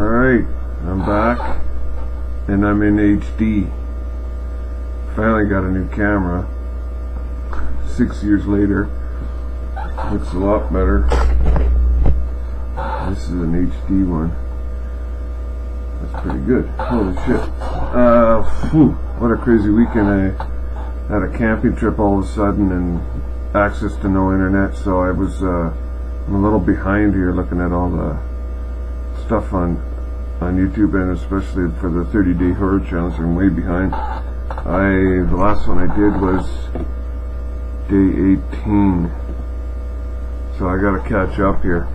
Alright, I'm back and I'm in HD. Finally got a new camera 6 years later. Looks a lot better. This is an HD one. That's pretty good. Holy shit. What a crazy weekend. I had a camping trip all of a sudden and access to no internet, so I was I'm a little behind here looking at all the stuff on YouTube, and especially for the 30-day horror challenge. I'm way behind. The last one I did was day 18, so I gotta catch up here.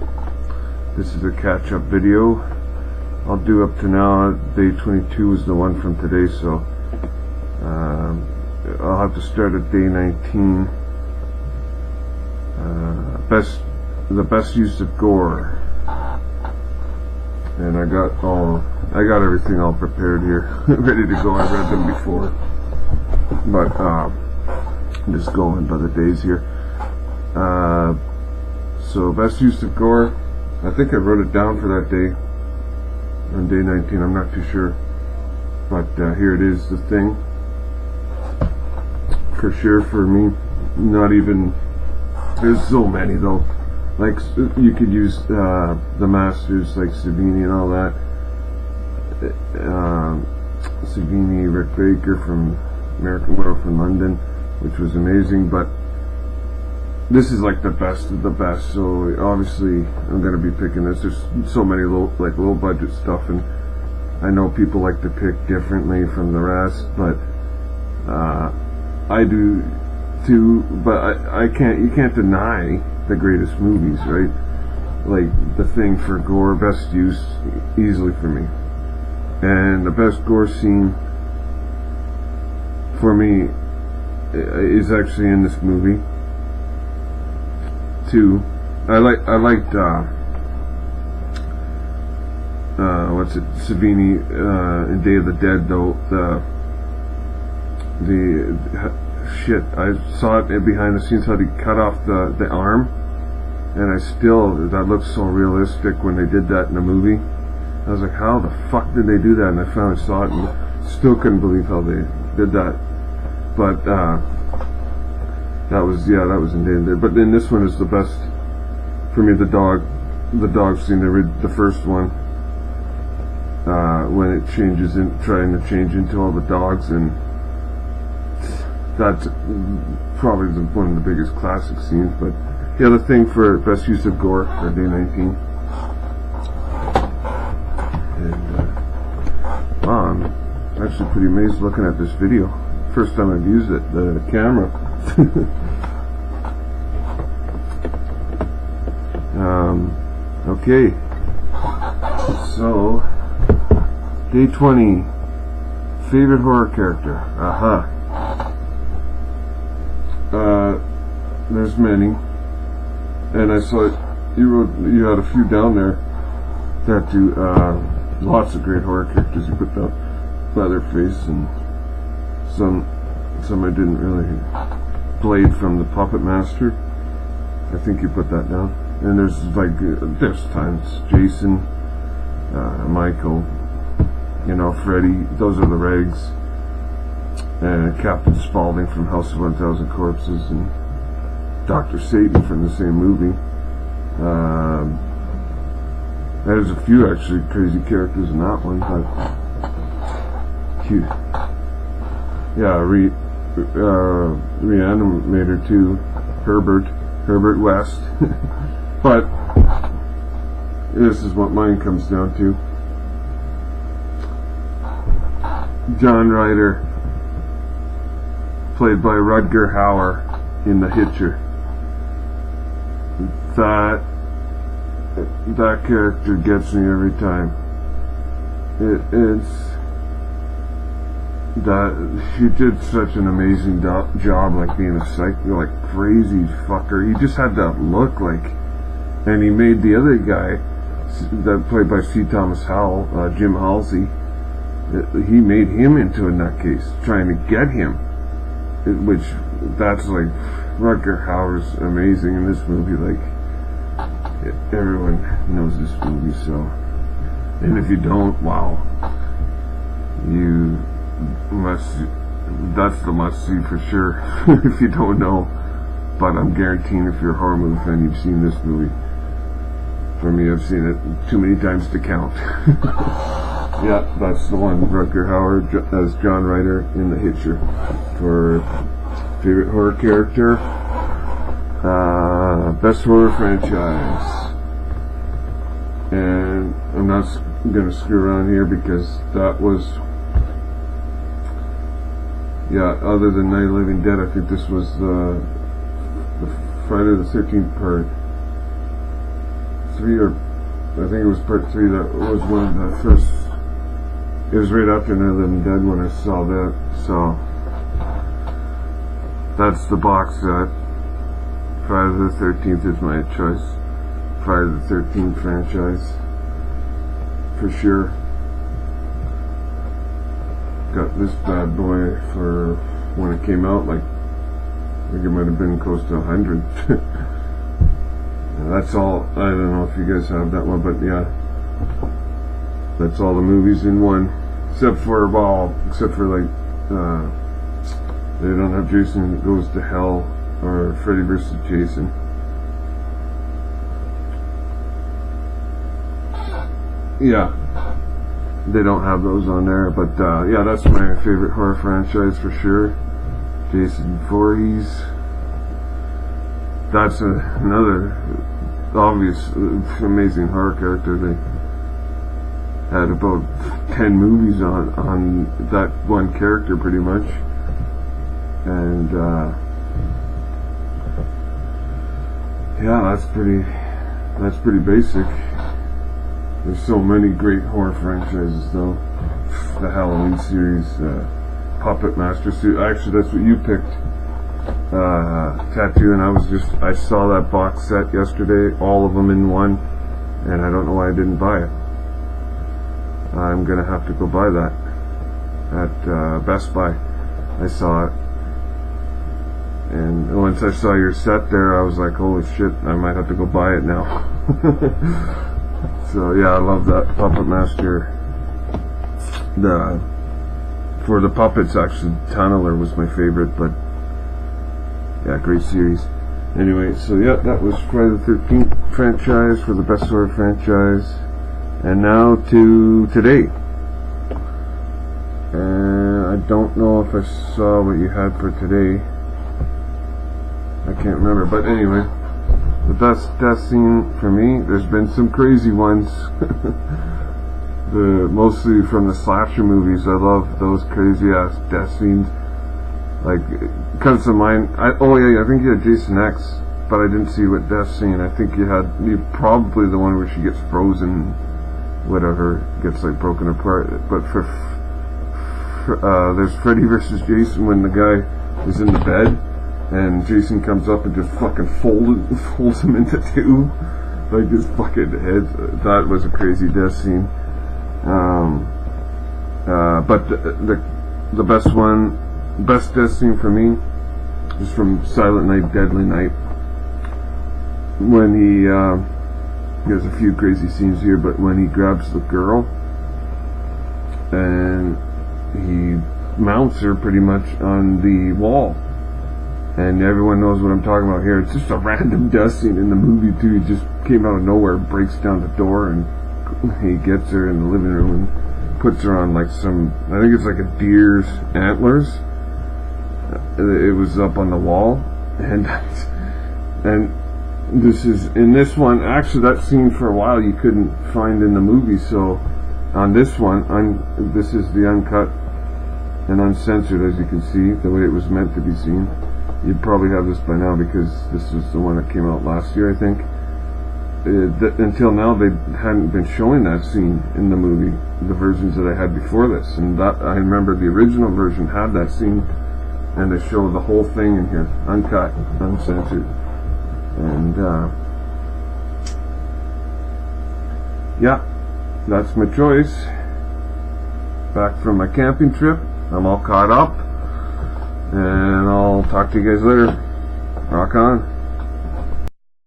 This is a catch-up video. I'll do up to now. Day 22 is the one from today, so I'll have to start at day 19. The best use of gore, and I got everything all prepared here, ready to go. I read them before, but I'm just going by the days here. So best use of gore, I think I wrote it down for that day on day 19. I'm not too sure, but here it is. The Thing, for sure for me. Not even, there's so many though. Like, you could use the masters like Savini and all that. Savini, Rick Baker from American Werewolf in London, which was amazing, but this is like the best of the best, so obviously I'm going to be picking this. There's so many low budget stuff, and I know people like to pick differently from the rest, but I do too. But you can't deny the greatest movies, right? Like The Thing for gore, best use easily for me, and the best gore scene for me is actually in this movie too. I liked Savini in Day of the Dead though. The shit, I saw it behind the scenes how he cut off the arm, and that looks so realistic when they did that in the movie. I was like, how the fuck did they do that? And I finally saw it and still couldn't believe how they did that. But that was in Day of the Dead. But then this one is the best for me. The dog scene, the first one, when it changes trying to change into all the dogs, and that's probably one of the biggest classic scenes. But yeah, The Thing for best use of gore for day 19. And wow, I'm actually pretty amazed looking at this video. First time I've used it, the camera. Okay, so day 20, favorite horror character. There's many, and I saw you had a few down there that do lots of great horror characters. You put down Leatherface, and some I didn't really. Blade from the Puppet Master, I think you put that down. And there's times Jason, Michael, Freddy. Those are the regs. And Captain Spaulding from House of 1000 Corpses, and Dr. Satan from the same movie. There's a few actually crazy characters in that one, but cute. Yeah, Reanimator too, Herbert West. But this is what mine comes down to. John Ryder, played by Rutger Hauer in The Hitcher. That character gets me every time. He did such an amazing job, like being a psycho, like crazy fucker. He just had that look, and he made the other guy that played by C. Thomas Howell, Jim Halsey. He made him into a nutcase, trying to get him. That's like, Rutger Hauer's amazing in this movie. Like, everyone knows this movie, so And if you don't, wow, you must. That's the must-see for sure. If you don't know, but I'm guaranteeing if you're a horror movie fan, you've seen this movie. For me, I've seen it too many times to count. Yeah, that's the one. Rutger Hauer as John Ryder in The Hitcher. For favorite horror character, best horror franchise. And I'm not going to screw around here because that was, yeah, other than Night of the Living Dead, I think this was the Friday the 13th part 3, or I think it was part 3. That was one of the first. It was right after Night of the Living Dead when I saw that. So that's the box set. Friday the 13th is my choice. Friday the 13th franchise for sure. Got this bad boy for when it came out, like I think it might have been close to 100. That's all. I don't know if you guys have that one, but yeah, that's all the movies in one, except for like they don't have Jason Goes to Hell or Freddy vs. Jason. Yeah, they don't have those on there, but yeah, that's my favorite horror franchise for sure. Jason Voorhees. That's another obvious, amazing horror character. They had about 10 movies on that one character, pretty much, and yeah, that's pretty basic. There's so many great horror franchises, though. The Halloween series, Puppet Master series. Actually, that's what you picked. Tattoo, and I saw that box set yesterday, all of them in one, and I don't know why I didn't buy it. I'm gonna have to go buy that at Best Buy. I saw it, and once I saw your set there, I was like, holy shit, I might have to go buy it now. So yeah, I love that Puppet Master. For the puppets, actually, Tunneler was my favorite, but yeah, great series. Anyway, so yeah, that was Friday the 13th franchise for the best horror franchise. And now to today. And I don't know if I saw what you had for today. I can't remember, but anyway, the best death scene for me, there's been some crazy ones. Mostly from the slasher movies. I love those crazy ass death scenes. Like, it comes to mind, I think you had Jason X, but I didn't see what death scene. I think you probably the one where she gets frozen, whatever, gets like broken apart. But there's Freddy vs. Jason, when the guy is in the bed and Jason comes up and just fucking folds him into two, like his fucking head. That was a crazy death scene. But the best death scene for me is from Silent Night, Deadly Night, when there's a few crazy scenes here, but when he grabs the girl and he mounts her pretty much on the wall, and everyone knows what I'm talking about here. It's just a random death scene in the movie too. He just came out of nowhere, breaks down the door, and he gets her in the living room and puts her on like some, I think it's like a deer's antlers. It was up on the wall, and this is in this one. Actually, that scene for a while you couldn't find in the movie. So on this one, this is the uncut and uncensored, as you can see, the way it was meant to be seen. You'd probably have this by now because this was the one that came out last year, I think. Until now, they hadn't been showing that scene in the movie, the versions that I had before this, and that I remember the original version had that scene, and they show the whole thing in here, uncut, uncensored, and yeah, that's my choice. Back from my camping trip, I'm all caught up, and I'll talk to you guys later. Rock on.